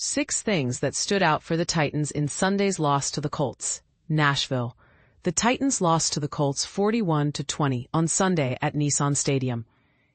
6 things that stood out for the Titans in Sunday's loss to the Colts. Nashville. The Titans lost to the Colts 41-20 on Sunday at Nissan Stadium.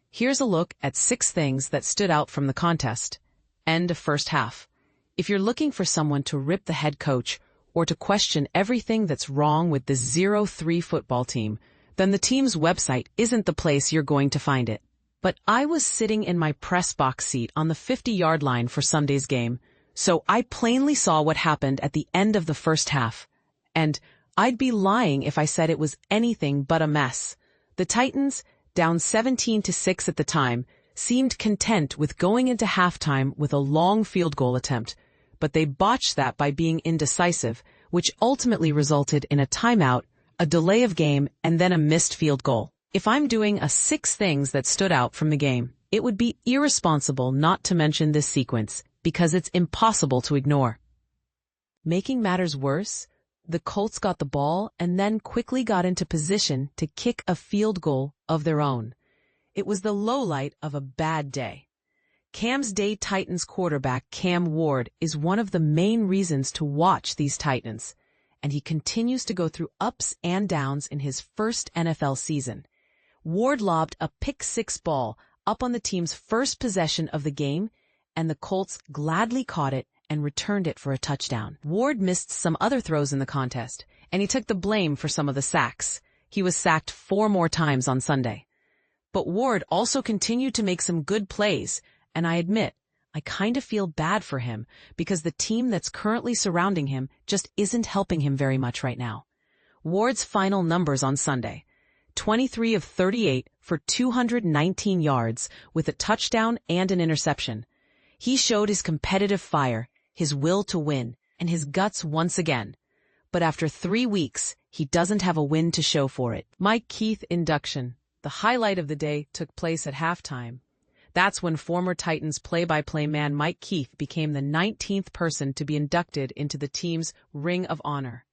Here's a look at 6 things that stood out from the contest. End of first half. If you're looking for someone to rip the head coach or to question everything that's wrong with the 0-3 football team, then the team's website isn't the place you're going to find it. But I was sitting in my press box seat on the 50-yard line for Sunday's game, so I plainly saw what happened at the end of the first half. And I'd be lying if I said it was anything but a mess. The Titans, down 17-6 at the time, seemed content with going into halftime with a long field goal attempt, but they botched that by being indecisive, which ultimately resulted in a timeout, a delay of game, and then a missed field goal. If I'm doing a 6 things that stood out from the game, it would be irresponsible not to mention this sequence, because it's impossible to ignore. Making matters worse, the Colts got the ball and then quickly got into position to kick a field goal of their own. It was the lowlight of a bad day. Cam's Day Titans quarterback Cam Ward is one of the main reasons to watch these Titans, and he continues to go through ups and downs in his first NFL season. Ward lobbed a pick-6 ball up on the team's first possession of the game, and the Colts gladly caught it and returned it for a touchdown. Ward missed some other throws in the contest, and he took the blame for some of the sacks. He was sacked 4 more times on Sunday. But Ward also continued to make some good plays, and I admit, I kind of feel bad for him because the team that's currently surrounding him just isn't helping him very much right now. Ward's final numbers on Sunday: 23 of 38 for 219 yards with a touchdown and an interception. He showed his competitive fire, his will to win, and his guts once again. But after 3 weeks, he doesn't have a win to show for it. Keith Induction. The highlight of the day took place at halftime. That's when former Titans play-by-play man Mike Keith became the 19th person to be inducted into the team's Ring of Honor.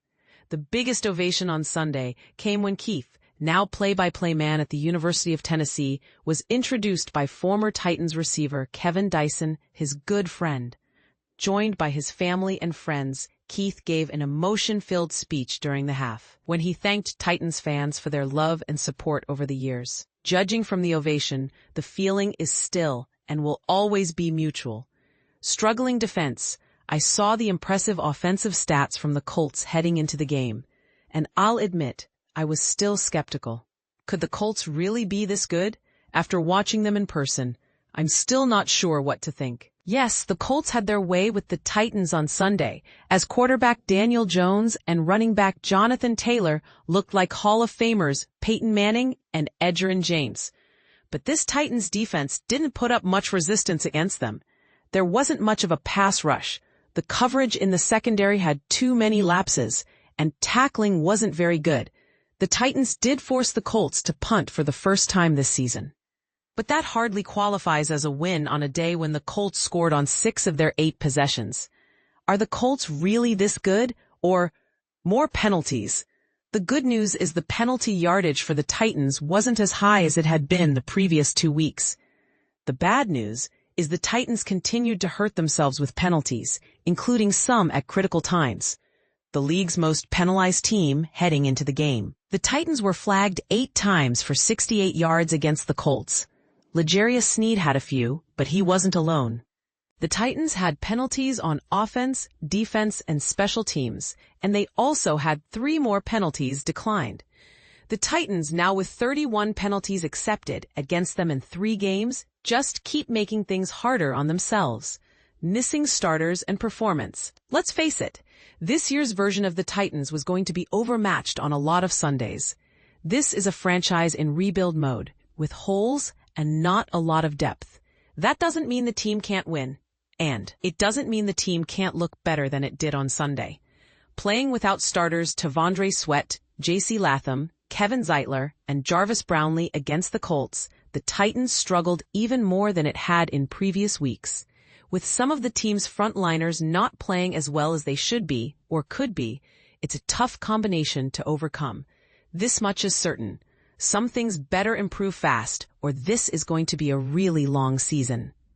The biggest ovation on Sunday came when Keith, now play-by-play man at the University of Tennessee, was introduced by former Titans receiver Kevin Dyson, his good friend. Joined by his family and friends, Keith gave an emotion-filled speech during the half, when he thanked Titans fans for their love and support over the years. Judging from the ovation, the feeling is still and will always be mutual. Struggling defense, I saw the impressive offensive stats from the Colts heading into the game, and I'll admit, I was still skeptical. Could the Colts really be this good? After watching them in person, I'm still not sure what to think. Yes, the Colts had their way with the Titans on Sunday, as quarterback Daniel Jones and running back Jonathan Taylor looked like Hall of Famers Peyton Manning and Edgerrin James. But this Titans defense didn't put up much resistance against them. There wasn't much of a pass rush. The coverage in the secondary had too many lapses, and tackling wasn't very good. The Titans did force the Colts to punt for the first time this season. But that hardly qualifies as a win on a day when the Colts scored on 6 of their 8 possessions. Are the Colts really this good? Or more penalties? The good news is the penalty yardage for the Titans wasn't as high as it had been the previous 2 weeks. The bad news is the Titans continued to hurt themselves with penalties, including some at critical times. The league's most penalized team heading into the game. The Titans were flagged 8 times for 68 yards against the Colts. L'Jarius Sneed had a few, but he wasn't alone. The Titans had penalties on offense, defense, and special teams, and they also had 3 more penalties declined. The Titans, now with 31 penalties accepted against them in 3 games, just keep making things harder on themselves. Missing starters and performance. Let's face it, this year's version of the Titans was going to be overmatched on a lot of Sundays. This is a franchise in rebuild mode, with holes and not a lot of depth. That doesn't mean the team can't win, and it doesn't mean the team can't look better than it did on Sunday. Playing without starters T'Vondre Sweat, J.C. Latham, Kevin Zeitler, and Jarvis Brownlee against the Colts, the Titans struggled even more than it had in previous weeks. With some of the team's frontliners not playing as well as they should be, or could be, it's a tough combination to overcome. This much is certain. Some things better improve fast, or this is going to be a really long season.